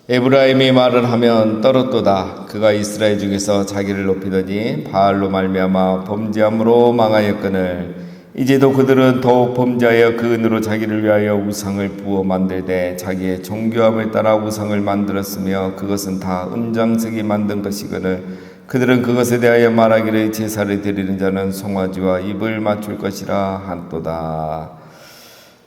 에브라임이 말을 하면 떨었도다. 그가 이스라엘 중에서 자기를 높이더니 바알로 말미암아 범죄함으로 망하였거늘 이제도 그들은 더욱 범죄하여 그 은으로 자기를 위하여 우상을 부어 만들되 자기의 정교함을 따라 우상을 만들었으며 그것은 다 은장석이 만든 것이거늘 그들은 그것에 대하여 말하기를 제사를 드리는 자는 송아지와 입을 맞출 것이라 한도다.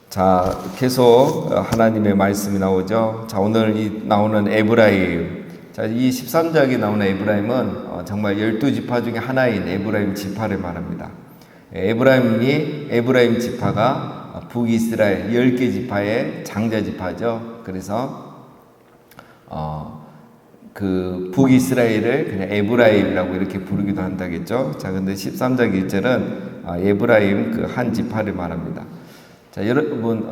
자, 계속 하나님의 말씀이 나오죠. 자, 오늘 나오는 에브라임. 자, 이 13장에 나오는 에브라임은 정말 12지파 중에 하나인 에브라임 지파를 말합니다. 에브라임 지파가 북이스라엘 10개 지파의 장자 지파죠. 그래서 그 북이스라엘을 그냥 에브라임이라고 이렇게 부르기도 한다겠죠. 자, 근데 13장 1절은 에브라임 그 한 지파를 말합니다. 자, 여러분,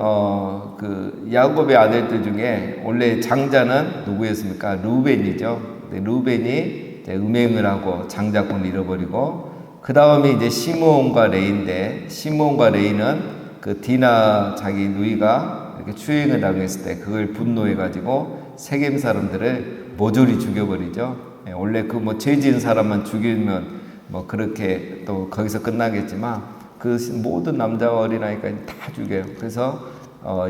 그 야곱의 아들들 중에 원래 장자는 누구였습니까? 루벤이죠. 루벤이 음행을 하고 장자권을 잃어버리고, 그 다음에 이제 시므온과 레이인데, 시므온과 레이는 그 디나 자기 누이가 이렇게 추행을 당했을 때 그걸 분노해가지고 세겜 사람들을 모조리 죽여버리죠. 원래 그 뭐 죄 지은 사람만 죽이면 뭐 그렇게 또 거기서 끝나겠지만, 그 모든 남자와 어린아이까지 다 죽여요. 그래서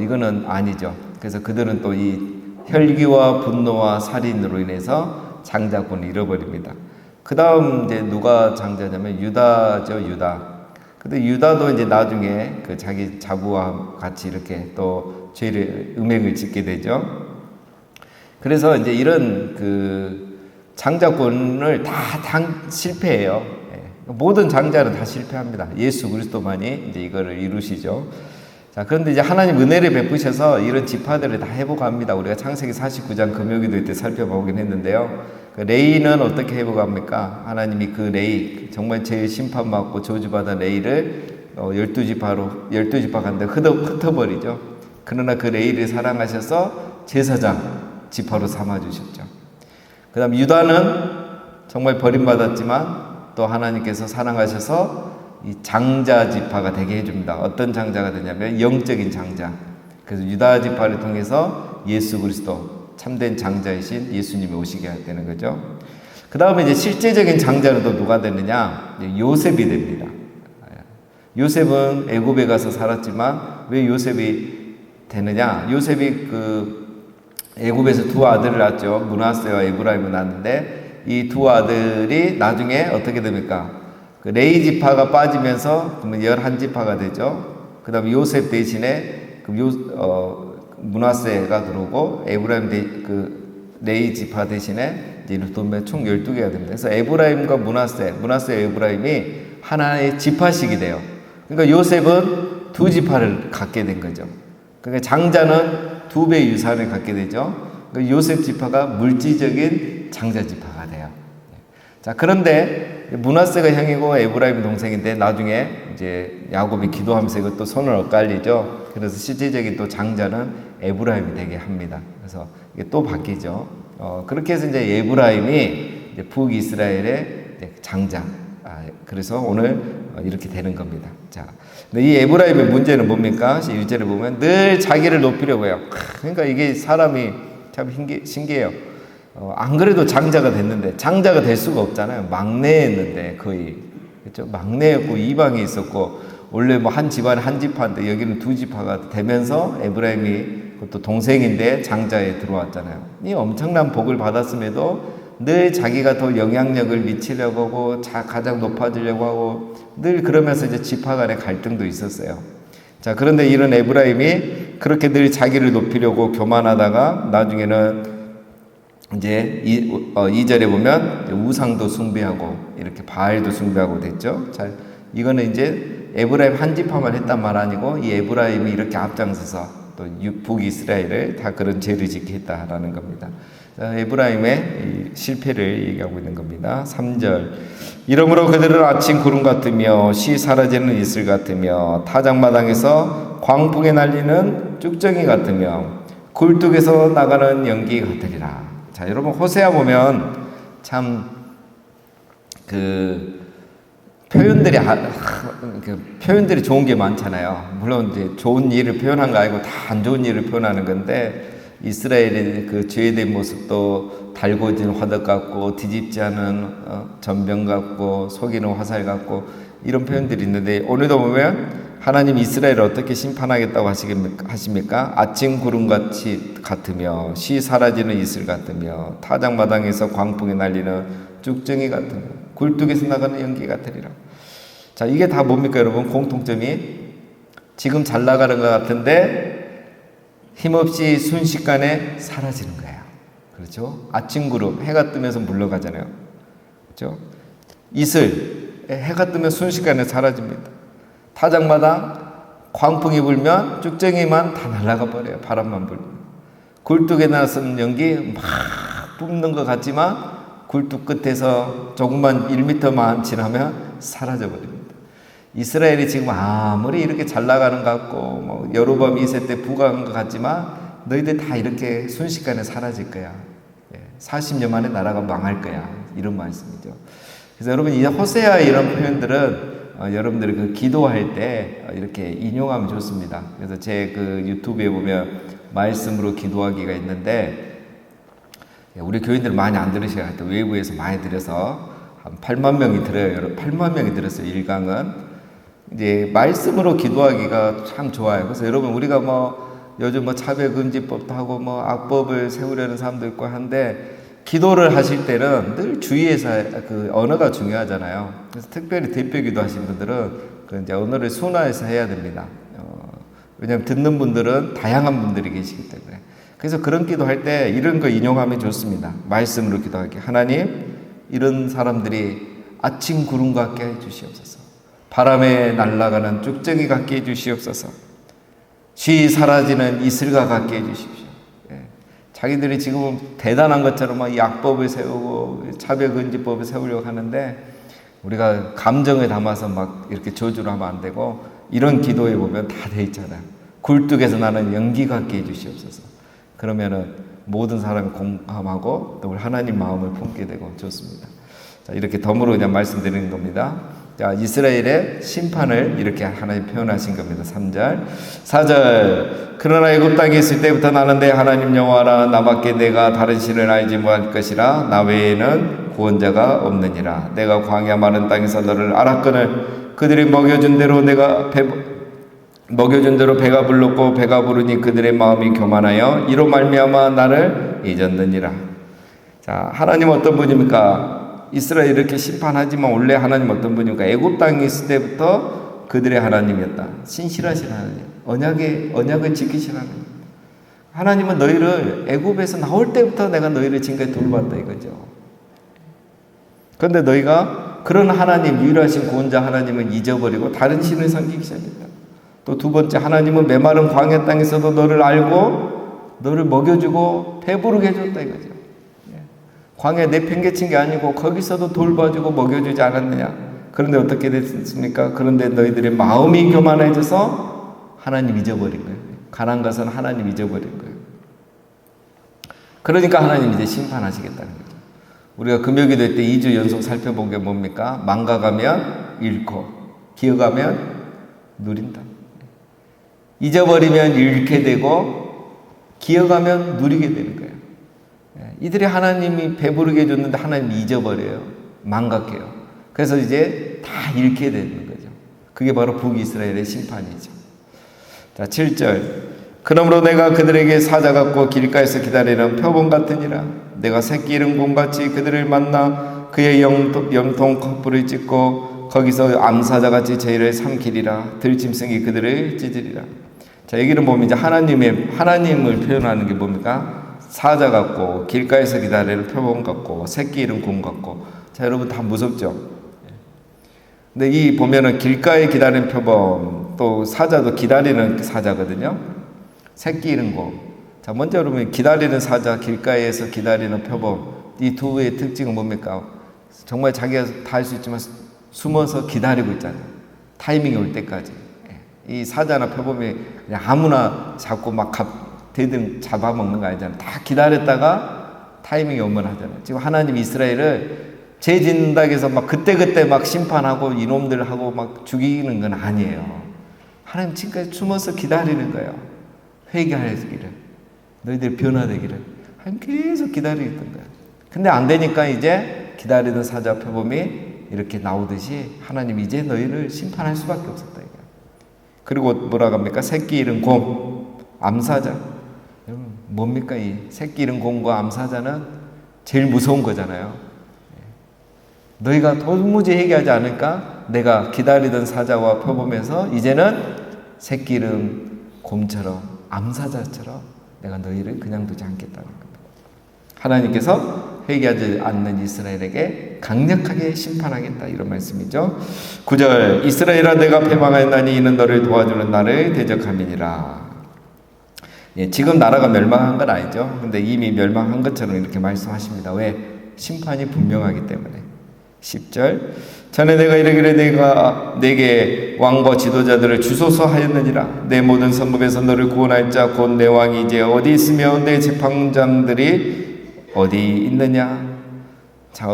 이거는 아니죠. 그래서 그들은 또 이 혈기와 분노와 살인으로 인해서 장자권을 잃어버립니다. 그 다음 이제 누가 장자냐면 유다죠, 유다. 근데 유다도 이제 나중에 그 자기 자부와 같이 이렇게 또 죄를 음행을 짓게 되죠. 그래서 이제 이런 그 장자권을 다 실패해요. 모든 장자는 다 실패합니다. 예수 그리스도만이 이제 이거를 이루시죠. 자, 그런데 이제 하나님 은혜를 베푸셔서 이런 지파들을 다 회복합니다. 우리가 창세기 49장 금요기도 때 살펴보긴 했는데요. 그 레이는 어떻게 회복합니까? 하나님이 그 레이, 정말 제일 심판받고 저주받은 레이를 12지파 간데 흩어버리죠. 그러나 그 레이를 사랑하셔서 제사장 지파로 삼아주셨죠. 그 다음 유다는 정말 버림받았지만 또 하나님께서 사랑하셔서 이 장자 지파가 되게 해줍니다. 어떤 장자가 되냐면 영적인 장자. 그래서 유다 지파를 통해서 예수 그리스도 참된 장자이신 예수님이 오시게 되는 거죠. 그 다음에 이제 실제적인 장자는 또 누가 되느냐? 요셉이 됩니다. 요셉은 애굽에 가서 살았지만 왜 요셉이 되느냐? 요셉이 그 애굽에서 두 아들을 낳았죠. 므낫세와 에브라임을 낳았는데 이 두 아들이 나중에 어떻게 됩니까? 그 레이 지파가 빠지면서 그러면 11지파가 되죠. 그 다음에 요셉 대신에 므낫세가 들어오고 에브라임 그 레이 지파 대신에 이제 총 12개가 됩니다. 그래서 에브라임과 므낫세 에브라임이 하나의 지파식이 돼요. 그러니까 요셉은 두 지파를 갖게 된 거죠. 그러니까 장자는 2배의 유산을 갖게 되죠. 그러니까 요셉 지파가 물질적인 장자 지파가 돼요. 자, 그런데 므낫세가 형이고 에브라임이 동생인데 나중에 이제 야곱이 기도하면서 이것도 손을 엇갈리죠. 그래서 실질적인 또 장자는 에브라임이 되게 합니다. 그래서 이게 또 바뀌죠. 그렇게 해서 이제 에브라임이 이제 북이스라엘의 장자. 그래서 오늘 이렇게 되는 겁니다. 자, 근데 이 에브라임의 문제는 뭡니까? 1절에 보면 늘 자기를 높이려고 해요. 그러니까 이게 사람이 참 신기해요. 안 그래도 장자가 됐는데 장자가 될 수가 없잖아요. 막내였는데 거의, 그렇죠? 막내였고 이방에 있었고 원래 뭐 한 집안에 한 지파인데 여기는 두 지파가 되면서 에브라임이 그것도 동생인데 장자에 들어왔잖아요. 이 엄청난 복을 받았음에도 늘 자기가 더 영향력을 미치려고 하고 가장 높아지려고 하고 늘 그러면서 이제 지파 간의 갈등도 있었어요. 자, 그런데 이런 에브라임이 그렇게 늘 자기를 높이려고 교만하다가 나중에는 이제 2절에 보면 우상도 숭배하고 이렇게 바알도 숭배하고 됐죠. 자, 이거는 이제 에브라임 한 지파만 했단 말 아니고 이 에브라임이 이렇게 앞장서서 또 북이스라엘을 다 그런 죄를 짓게 했다라는 겁니다. 자, 에브라임의 실패를 얘기하고 있는 겁니다. 3절. 이러므로 그들은 아침 구름 같으며 쉬 사라지는 이슬 같으며 타작마당에서 광풍에 날리는 쭉정이 같으며 굴뚝에서 나가는 연기 같으리라. 자, 여러분 호세아 보면 참 그 표현들이 좋은 게 많잖아요. 물론 이제 좋은 일을 표현한 거 아니고 다 안 좋은 일을 표현하는 건데 이스라엘의 그 죄된 모습도 달궈진 화덕 같고 뒤집지 않은 전병 같고 속이는 화살 같고 이런 표현들이 있는데 오늘도 보면 하나님 이스라엘을 어떻게 심판하겠다고 하십니까? 아침 구름같이 같으며 쉬 사라지는 이슬 같으며 타작마당에서 광풍이 날리는 쭉정이 같으며 굴뚝에서 나가는 연기 같으리라. 자, 이게 다 뭡니까 여러분? 공통점이 지금 잘 나가는 것 같은데 힘없이 순식간에 사라지는 거예요. 그렇죠? 아침 구름, 해가 뜨면서 물러가잖아요. 그렇죠? 이슬, 해가 뜨면 순식간에 사라집니다. 타작마당 광풍이 불면 쭉정이만 다 날아가 버려요. 바람만 불면. 굴뚝에 나선 연기 막 뿜는 것 같지만 굴뚝 끝에서 조금만 1m만 지나면 사라져 버립니다. 이스라엘이 지금 아무리 이렇게 잘 나가는 것 같고 뭐 여로보암 2세 때 부강한 것 같지만 너희들 다 이렇게 순식간에 사라질 거야. 40년 만에 나라가 망할 거야. 이런 말씀이죠. 그래서 여러분 이 호세아 이런 표현들은 여러분들이 그 기도할 때 이렇게 인용하면 좋습니다. 그래서 제 그 유튜브에 보면 말씀으로 기도하기가 있는데 우리 교인들 많이 안 들으셔야 할 때 외부에서 많이 들어서 한 8만 명이 들어요. 여러분 8만 명이 들었어요. 1강은 이제 말씀으로 기도하기가 참 좋아요. 그래서 여러분 우리가 뭐 요즘 뭐 차별금지법도 하고 뭐 악법을 세우려는 사람도 있고 한데 기도를 하실 때는 늘 주의해서 그 언어가 중요하잖아요. 그래서 특별히 대표기도 하신 분들은 그 이제 언어를 순화해서 해야 됩니다. 왜냐하면 듣는 분들은 다양한 분들이 계시기 때문에. 그래서 그런 기도할 때 이런 거 인용하면 좋습니다. 말씀으로 기도하기. 하나님, 이런 사람들이 아침 구름 같게 해 주시옵소서. 바람에 날아가는 쭉정이 같게 해 주시옵소서. 쉬 사라지는 이슬과 같게 해 주십시오. 자기들이 지금 대단한 것처럼 막 약법을 세우고 차별금지법을 세우려고 하는데 우리가 감정을 담아서 막 이렇게 저주를 하면 안 되고 이런 기도에 보면 다 돼 있잖아요. 굴뚝에서 나는 연기 같게 해주시옵소서. 그러면은 모든 사람이 공감하고 또 우리 하나님 마음을 품게 되고 좋습니다. 자, 이렇게 덤으로 그냥 말씀드리는 겁니다. 자, 이스라엘의 심판을 이렇게 하나님 표현하신 겁니다. 3절. 4절. 그러나 애굽 땅에 있을 때부터 나는 내 하나님 여호와라. 나밖에 내가 다른 신을 알지 못할 것이라. 나 외에는 구원자가 없느니라. 내가 광야 마른 땅에서 너를 알았거늘 그들이 먹여준 대로 배가 불렀고 배가 부르니 그들의 마음이 교만하여 이로 말미암아 나를 잊었느니라. 자, 하나님 어떤 분입니까? 이스라엘 이렇게 심판하지만 원래 하나님 어떤 분입니까? 애굽 땅에 있을 때부터 그들의 하나님이었다. 신실하신 하나님, 언약을 지키신 하나님. 하나님은 너희를 애굽에서 나올 때부터 내가 너희를 지금까지 돌봤다 이거죠. 그런데 너희가 그런 하나님, 유일하신 구원자 하나님을 잊어버리고 다른 신을 섬기기 시작했다. 또 두 번째, 하나님은 메마른 광야 땅에서도 너를 알고 너를 먹여주고 배부르게 해줬다 이거죠. 광야에 내팽개친 게 아니고 거기서도 돌봐주고 먹여주지 않았느냐. 그런데 어떻게 됐습니까? 그런데 너희들의 마음이 교만해져서 하나님 잊어버린 거예요. 가나안 가서는 하나님 잊어버린 거예요. 그러니까 하나님 이제 심판하시겠다는 거죠. 우리가 금요기도 때 2주 연속 살펴본 게 뭡니까? 망각하면 잃고 기억하면 누린다. 잊어버리면 잃게 되고 기억하면 누리게 되는 거예요. 이들이 하나님이 배부르게 해줬는데 하나님이 잊어버려요. 망각해요. 그래서 이제 다 잃게 되는 거죠. 그게 바로 북이스라엘의 심판이죠. 자, 7절. 그러므로 내가 그들에게 사자 같고 길가에서 기다리는 표범 같으니라. 내가 새끼 잃은 곰같이 그들을 만나 그의 염통 커플을 찢고 거기서 암사자같이 저희를 삼키리라. 들짐승이 그들을 찢으리라. 자, 여기는 보면 이제 하나님을 표현하는 게 뭡니까? 사자 같고 길가에서 기다리는 표범 같고 새끼 잃은 곰 같고. 자, 여러분 다 무섭죠? 근데 이 보면은 길가에 기다리는 표범 또 사자도 기다리는 사자거든요. 새끼 잃은 곰. 자, 먼저 여러분 기다리는 사자, 길가에서 기다리는 표범 이 두의 특징은 뭡니까? 정말 자기가 다 할 수 있지만 숨어서 기다리고 있잖아요. 타이밍이 올 때까지. 이 사자나 표범이 그냥 아무나 잡고 막 대등 잡아먹는 거 아니잖아요. 다 기다렸다가 타이밍이 오면 하잖아요. 지금 하나님 이스라엘을 죄 짓는다고 해서 막 그때그때 막 심판하고 이놈들 하고 막 죽이는 건 아니에요. 하나님 지금까지 숨어서 기다리는 거예요. 회개하기를. 너희들이 변화되기를. 하나님 계속 기다리겠던 거야. 근데 안 되니까 이제 기다리던 사자 표범이 이렇게 나오듯이 하나님 이제 너희를 심판할 수밖에 없었다. 이거야. 그리고 뭐라고 합니까? 새끼 잃은 곰, 암사자. 여러분 뭡니까? 이 새끼 잃은 곰과 암사자는 제일 무서운 거잖아요. 너희가 도무지 해결하지 않을까? 내가 기다리던 사자와 표범에서 이제는 새끼 잃은 곰처럼 암사자처럼 내가 너희를 그냥 두지 않겠다는 겁니다. 하나님께서 회개하지 않는 이스라엘에게 강력하게 심판하겠다 이런 말씀이죠. 9절 이스라엘아 내가 패망하였나니 이는 너를 도와주는 나를 대적함이니라. 예, 지금 나라가 멸망한 건 아니죠. 근데 이미 멸망한 것처럼 이렇게 말씀하십니다. 왜? 심판이 분명하기 때문에. 10절 전에 내가 이르기를 내가 내게 왕과 지도자들을 주소서 하였느니라. 내 모든 성읍에서 너를 구원할 자 곧 내 왕이 이제 어디 있으며 내 재판장들이 어디 있느냐. 자,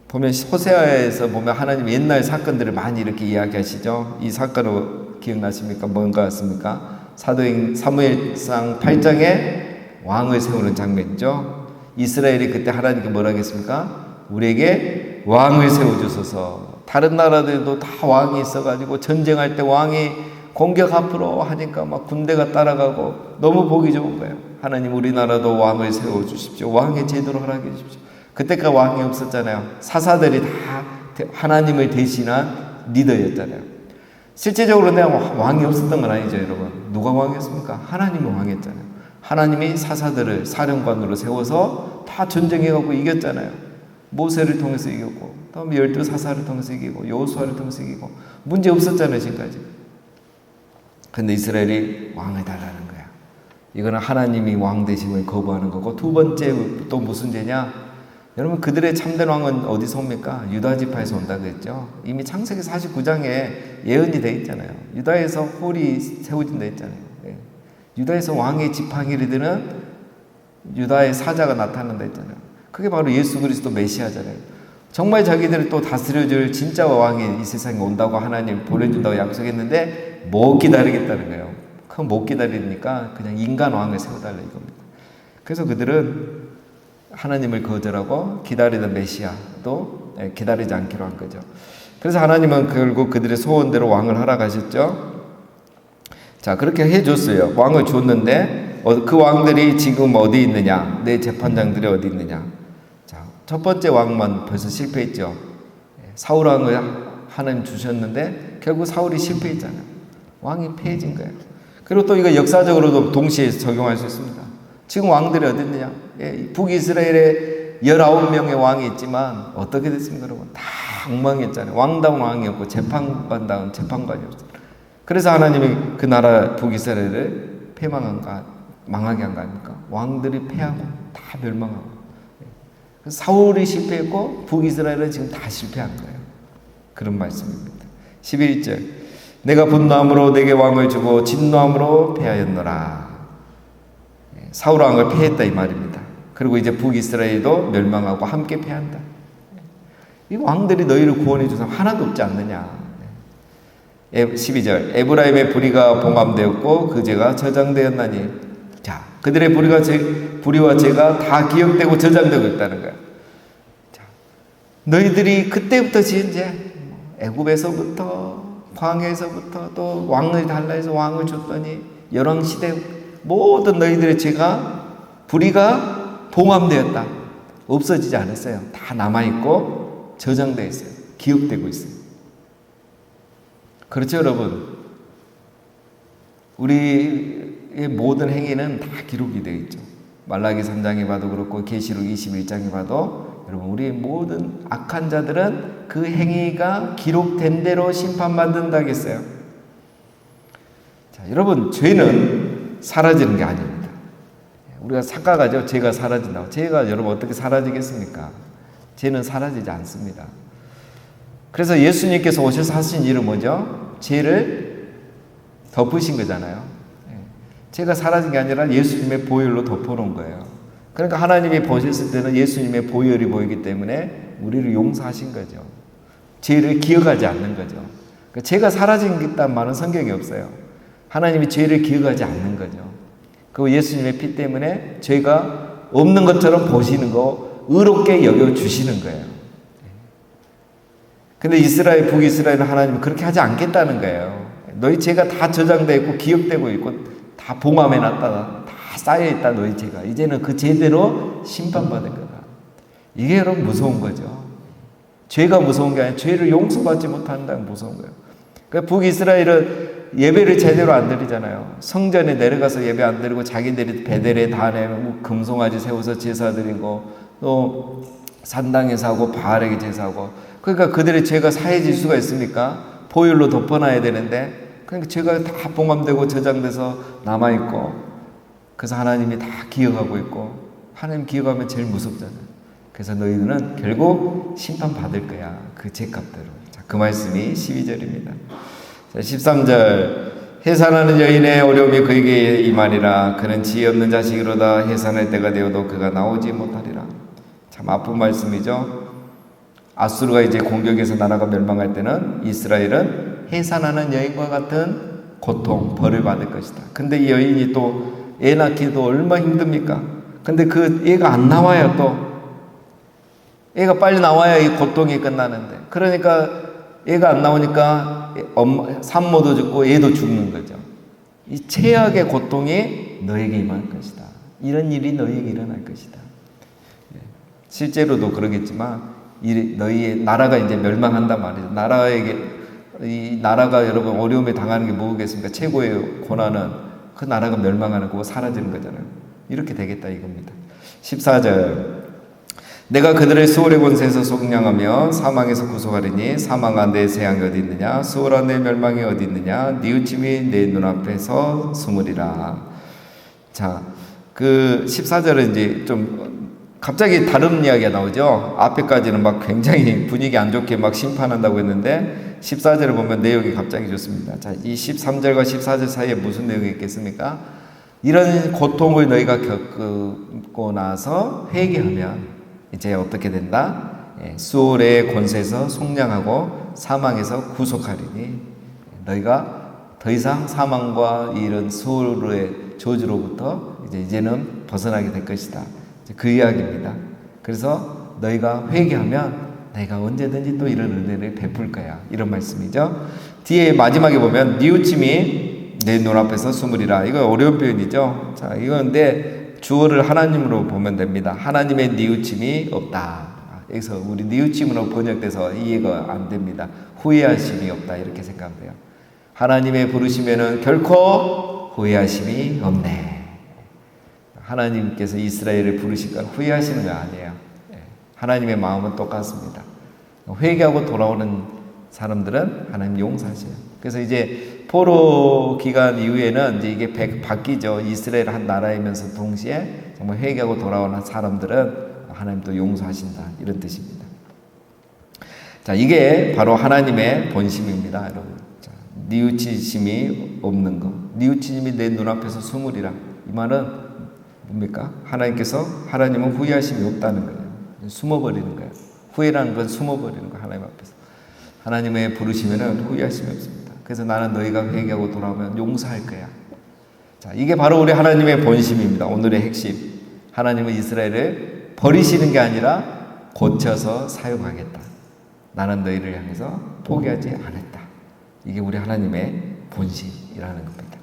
보면 호세아에서 보면 하나님 옛날 사건들을 많이 이렇게 이야기하시죠. 이 사건으로 기억나십니까? 뭔가 같습니까? 사무엘상 8장에 왕을 세우는 장면이죠. 이스라엘이 그때 하나님께 뭐라 하겠습니까? 우리에게 왕을 세워주소서. 다른 나라들도 다 왕이 있어가지고 전쟁할 때 왕이 공격 앞으로 하니까 막 군대가 따라가고 너무 보기 좋은 거예요. 하나님 우리나라도 왕을 세워주십시오. 왕의 제도를 허락해 주십시오. 그때까지 왕이 없었잖아요. 사사들이 다 하나님을 대신한 리더였잖아요. 실제적으로 내가 왕이 없었던 건 아니죠, 여러분. 누가 왕이었습니까? 하나님이 왕이었잖아요. 하나님이 사사들을 사령관으로 세워서 다 전쟁해갖고 이겼잖아요. 모세를 통해서 이겼고, 다음에 12사사를 통해서 이기고, 여호수아를 통해서 이기고, 문제 없었잖아요, 지금까지. 근데 이스라엘이 왕을 달라는 거야. 이거는 하나님이 왕 되심을 거부하는 거고, 두 번째 또 무슨 죄냐? 여러분 그들의 참된 왕은 어디서 옵니까? 유다 지파에서 온다 그랬죠. 이미 창세기 49장에 예언이 돼 있잖아요. 유다에서 홀이 세워진다 했잖아요. 유다에서 왕의 지팡이들은 유다의 사자가 나타난다 했잖아요. 그게 바로 예수 그리스도 메시아잖아요. 정말 자기들을 또 다스려줄 진짜 왕이 이 세상에 온다고 하나님 보내준다고 약속했는데 못 기다리겠다는 거예요. 그건 못 기다리니까 그냥 인간 왕을 세워달라 이겁니다. 그래서 그들은 하나님을 거절하고 기다리던 메시아도 기다리지 않기로 한 거죠. 그래서 하나님은 결국 그들의 소원대로 왕을 허락하셨죠. 자, 그렇게 해줬어요. 왕을 줬는데 그 왕들이 지금 어디 있느냐? 내 재판장들이 어디 있느냐? 자, 첫 번째 왕만 벌써 실패했죠. 사울 왕을 하나님 주셨는데 결국 사울이 실패했잖아요. 왕이 패해진 거예요. 그리고 또 이거 역사적으로도 동시에 적용할 수 있습니다. 지금 왕들이 어디 있느냐? 북이스라엘에 19명의 왕이 있지만 어떻게 됐습니까, 여러분? 다 엉망했잖아요. 왕다운 왕이었고 재판관다운 재판관이었어요. 그래서 하나님이 그 나라 북이스라엘을 망하게 한 거 아닙니까? 왕들이 패하고 다 멸망하고. 사울이 실패했고 북이스라엘은 지금 다 실패한 거예요. 그런 말씀입니다. 11절 내가 분노함으로 내게 왕을 주고 진노함으로 패하였노라. 사울 왕을 패했다 이 말입니다. 그리고 이제 북이스라엘도 멸망하고 함께 패한다. 이 왕들이 너희를 구원해 준 사람 하나도 없지 않느냐. 12절 에브라임의 불의가 봉함되었고 그 죄가 저장되었나니. 자, 그들의 불의와 죄가 다 기억되고 저장되고 있다는 거야. 자, 너희들이 그때부터 지은 죄, 애굽에서부터 광야에서부터 또 왕을 달라 해서 왕을 줬더니 열왕시대 모든 너희들의 죄가 불의가 봉함되었다. 없어지지 않았어요. 다 남아있고 저장되어 있어요. 기억되고 있어요. 그렇죠, 여러분? 우리의 모든 행위는 다 기록이 되어 있죠. 말라기 3장에 봐도 그렇고 계시록 21장에 봐도 여러분 우리의 모든 악한 자들은 그 행위가 기록된 대로 심판받는다 했어요. 자, 여러분 죄는 사라지는 게 아닙니다. 우리가 착각하죠. 죄가 사라진다고. 죄가 여러분 어떻게 사라지겠습니까? 죄는 사라지지 않습니다. 그래서 예수님께서 오셔서 하신 일은 뭐죠? 죄를 덮으신 거잖아요. 죄가 사라진 게 아니라 예수님의 보혈로 덮어놓은 거예요. 그러니까 하나님이 보셨을 때는 예수님의 보혈이 보이기 때문에 우리를 용서하신 거죠. 죄를 기억하지 않는 거죠. 그러니까 죄가 사라진다는 말은 성경에 없어요. 하나님이 죄를 기억하지 않는 거죠. 그 예수님의 피 때문에 죄가 없는 것처럼 보시는 거 의롭게 여겨주시는 거예요. 근데 이스라엘, 북이스라엘은 하나님은 그렇게 하지 않겠다는 거예요. 너희 죄가 다 저장되어 있고 기억되고 있고 다 봉함해 놨다 다 쌓여있다 너희 죄가. 이제는 그 죄대로 심판받을 거다. 이게 여러분 무서운 거죠. 죄가 무서운 게 아니라 죄를 용서받지 못한다는 무서운 거예요. 그러니까 북이스라엘은 예배를 제대로 안 드리잖아요. 성전에 내려가서 예배 안 드리고 자기들이 베델에 다 내고 금송아지 세워서 제사 드리고 또 산당에서 하고 바알에게 제사하고. 그러니까 그들의 죄가 사해질 수가 있습니까? 보혈로 덮어놔야 되는데 그러니까 죄가 다 봉함되고 저장돼서 남아있고 그래서 하나님이 다 기억하고 있고 하나님 기억하면 제일 무섭잖아요. 그래서 너희들은 결국 심판받을 거야. 그 죄값대로. 자, 그 말씀이 12절입니다. 자, 13절. 해산하는 여인의 어려움이 그에게 임하리라. 그는 지혜 없는 자식이로다. 해산할 때가 되어도 그가 나오지 못하리라. 참 아픈 말씀이죠. 아수르가 이제 공격해서 나라가 멸망할 때는 이스라엘은 해산하는 여인과 같은 고통, 벌을 받을 것이다. 근데 이 여인이 또 애 낳기도 얼마나 힘듭니까? 근데 그 애가 안 나와요. 또 애가 빨리 나와야 이 고통이 끝나는데, 그러니까 애가 안 나오니까 산모도 죽고 애도 죽는 거죠. 이 최악의 고통이 너에게 임할 것이다. 이런 일이 너에게 일어날 것이다. 실제로도 그러겠지만 너희의 나라가 이제 멸망한단 말이죠. 이 나라가 여러분 어려움에 당하는 게 뭐겠습니까? 최고의 고난은 그 나라가 멸망하는 거고 사라지는 거잖아요. 이렇게 되겠다 이겁니다. 14절. 내가 그들을 수월의 권세에서 속량하며 사망에서 구속하리니 사망아 내 재앙이 어디 있느냐, 수월아 내 멸망이 어디 있느냐, 뉘우침이 내 눈앞에서 숨으리라. 자, 그 14절은 이제 좀 갑자기 다른 이야기가 나오죠. 앞에까지는 막 굉장히 분위기 안 좋게 막 심판한다고 했는데 14절을 보면 내용이 갑자기 좋습니다. 자, 이 13절과 14절 사이에 무슨 내용이 있겠습니까? 이런 고통을 너희가 겪고 나서 회개하면 이제 어떻게 된다? 수월의 권세에서 속량하고 사망에서 구속하리니 너희가 더 이상 사망과 이런 수월의 저주로부터 이제는 벗어나게 될 것이다. 그 이야기입니다. 그래서 너희가 회개하면 내가 언제든지 또 이런 은혜를 베풀 거야. 이런 말씀이죠. 뒤에 마지막에 보면 뉘우침이 내 눈앞에서 숨으리라. 이거 어려운 표현이죠. 자, 이건데 주어를 하나님으로 보면 됩니다. 하나님의 뉘우침이 없다. 여기서 우리 뉘우침으로 번역돼서 이해가 안 됩니다. 후회하심이 없다. 이렇게 생각하면 돼요. 하나님의 부르시면은 결코 후회하심이 없네. 하나님께서 이스라엘을 부르시니까 후회하시는 거 아니에요. 하나님의 마음은 똑같습니다. 회개하고 돌아오는 사람들은 하나님 용서하셔요. 그래서 이제 포로 기간 이후에는 이제 이게 바뀌죠. 이스라엘 한 나라이면서 동시에 정말 회개하고 돌아오는 사람들은 하나님도 용서하신다. 이런 뜻입니다. 자, 이게 바로 하나님의 본심입니다, 여러분. 자, 뉘우치심이 없는 거. 뉘우치심이 내 눈앞에서 숨으리라. 이 말은 뭡니까? 하나님은 후회하심이 없다는 거예요. 숨어버리는 거예요. 후회라는 건 숨어버리는 거예요. 하나님 앞에서. 하나님의 부르시면은 후회하심이 없습니다. 그래서 나는 너희가 회개하고 돌아오면 용서할 거야. 자, 이게 바로 우리 하나님의 본심입니다. 오늘의 핵심. 하나님은 이스라엘을 버리시는 게 아니라 고쳐서 사용하겠다. 나는 너희를 향해서 포기하지 않았다. 이게 우리 하나님의 본심이라는 겁니다.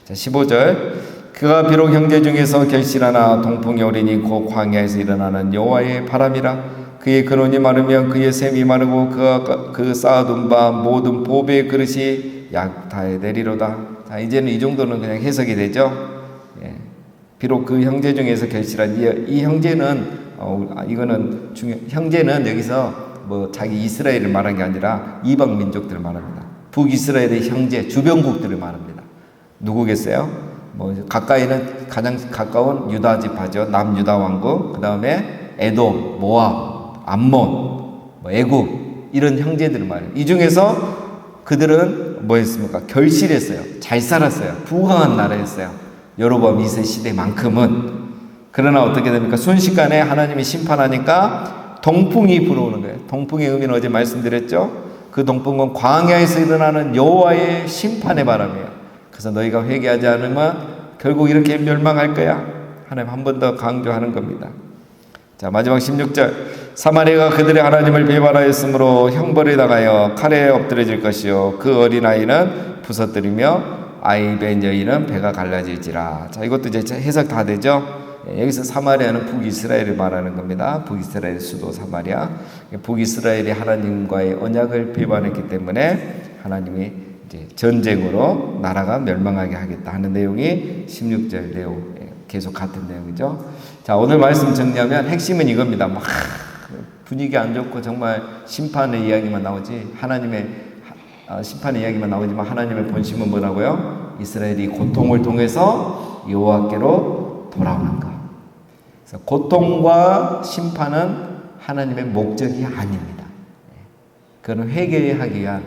자, 15절. 그가 비록 형제 중에서 결실하나 동풍이 오리니 곧 광야에서 일어나는 여호와의 바람이라. 그의 근원이 마르면 그의 샘이 마르고 그가 그 쌓아둔 바 모든 보배의 그릇이 약타에 내리로다. 자, 이제는 이 정도는 그냥 해석이 되죠. 비록 그 형제 중에서 결실한 이 형제는 이거는 형제는 여기서 뭐 자기 이스라엘을 말한 게 아니라 이방 민족들을 말합니다. 북이스라엘의 형제 주변국들을 말합니다. 누구겠어요? 뭐 가까이는 가장 가까운 유다 지파죠. 남유다 왕국, 그 다음에 에돔, 모압, 암몬, 뭐 애굽 이런 형제들을 말해요. 이 중에서 그들은 뭐 했습니까? 결실했어요. 잘 살았어요. 부강한 나라였어요. 여로보암 2세 시대만큼은. 그러나 어떻게 됩니까? 순식간에 하나님이 심판하니까 동풍이 불어오는 거예요. 동풍의 의미는 어제 말씀드렸죠. 그 동풍은 광야에서 일어나는 여호와의 심판의 바람이에요. 그래서 너희가 회개하지 않으면 결국 이렇게 멸망할 거야. 하나님 한 번 더 강조하는 겁니다. 자, 마지막 16절. 사마리아가 그들의 하나님을 배반하였으므로 형벌에 당하여 칼에 엎드려질 것이요 그 어린아이는 부서뜨리며 아이벤 여인은 배가 갈라질지라. 자, 이것도 이제 해석 다 되죠. 여기서 사마리아는 북이스라엘을 말하는 겁니다. 북이스라엘 수도 사마리아. 북이스라엘이 하나님과의 언약을 배반했기 때문에 하나님이 이제 전쟁으로 나라가 멸망하게 하겠다 하는 내용이 16절 내용, 계속 같은 내용이죠. 자, 오늘 말씀 정리하면 핵심은 이겁니다. 막 분위기 안 좋고 정말 심판의 이야기만 나오지, 하나님의 심판의 이야기만 나오지만 하나님의 본심은 뭐라고요? 이스라엘이 고통을 통해서 여호와께로 돌아오는 것. 그래서 고통과 심판은 하나님의 목적이 아닙니다. 그건 회개하기 위한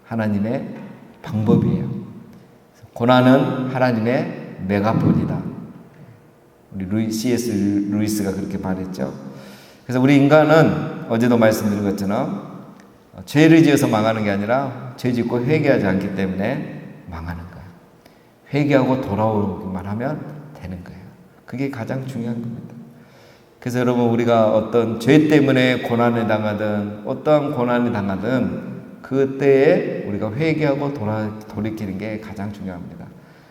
하나님의 방법이에요. 고난은 하나님의 메가폰이다. 우리 C.S. 루이스가 그렇게 말했죠. 그래서 우리 인간은 어제도 말씀드린 것처럼 죄를 지어서 망하는 게 아니라 죄 짓고 회개하지 않기 때문에 망하는 거예요. 회개하고 돌아오기만 하면 되는 거예요. 그게 가장 중요한 겁니다. 그래서 여러분, 우리가 어떤 죄 때문에 고난을 당하든 어떠한 고난을 당하든 그때에 우리가 회개하고 돌이키는 게 가장 중요합니다.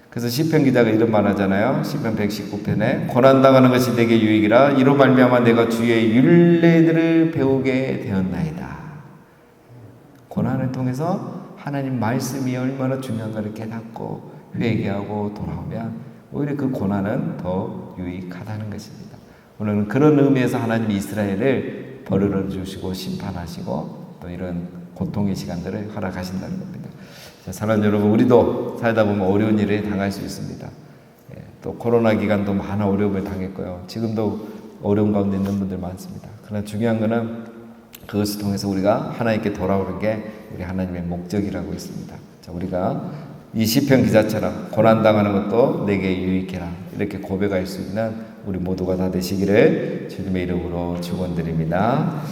그래서 시편 기자가 이런 말 하잖아요. 시편 119편에 고난당하는 것이 내게 유익이라 이로 말미암아 내가 주의 율례들을 배우게 되었나이다. 고난을 통해서 하나님 말씀이 얼마나 중요한가를 깨닫고 회개하고 돌아오면 오히려 그 고난은 더 유익하다는 것입니다. 오늘은 그런 의미에서 하나님이 이스라엘을 벌을 주시고 심판하시고 또 이런 고통의 시간들을 허락하신다는 겁니다. 자, 사랑하는 여러분, 우리도 살다 보면 어려운 일을 당할 수 있습니다. 또 코로나 기간도 많은 어려움을 당했고요. 지금도 어려운 가운데 있는 분들 많습니다. 그러나 중요한 것은 그것을 통해서 우리가 하나님께 돌아오는 게 우리 하나님의 목적이라고 있습니다. 자, 우리가 이 시편 기자처럼 고난당하는 것도 내게 유익해라 이렇게 고백할 수 있는 우리 모두가 다 되시기를 주님의 이름으로 축원드립니다.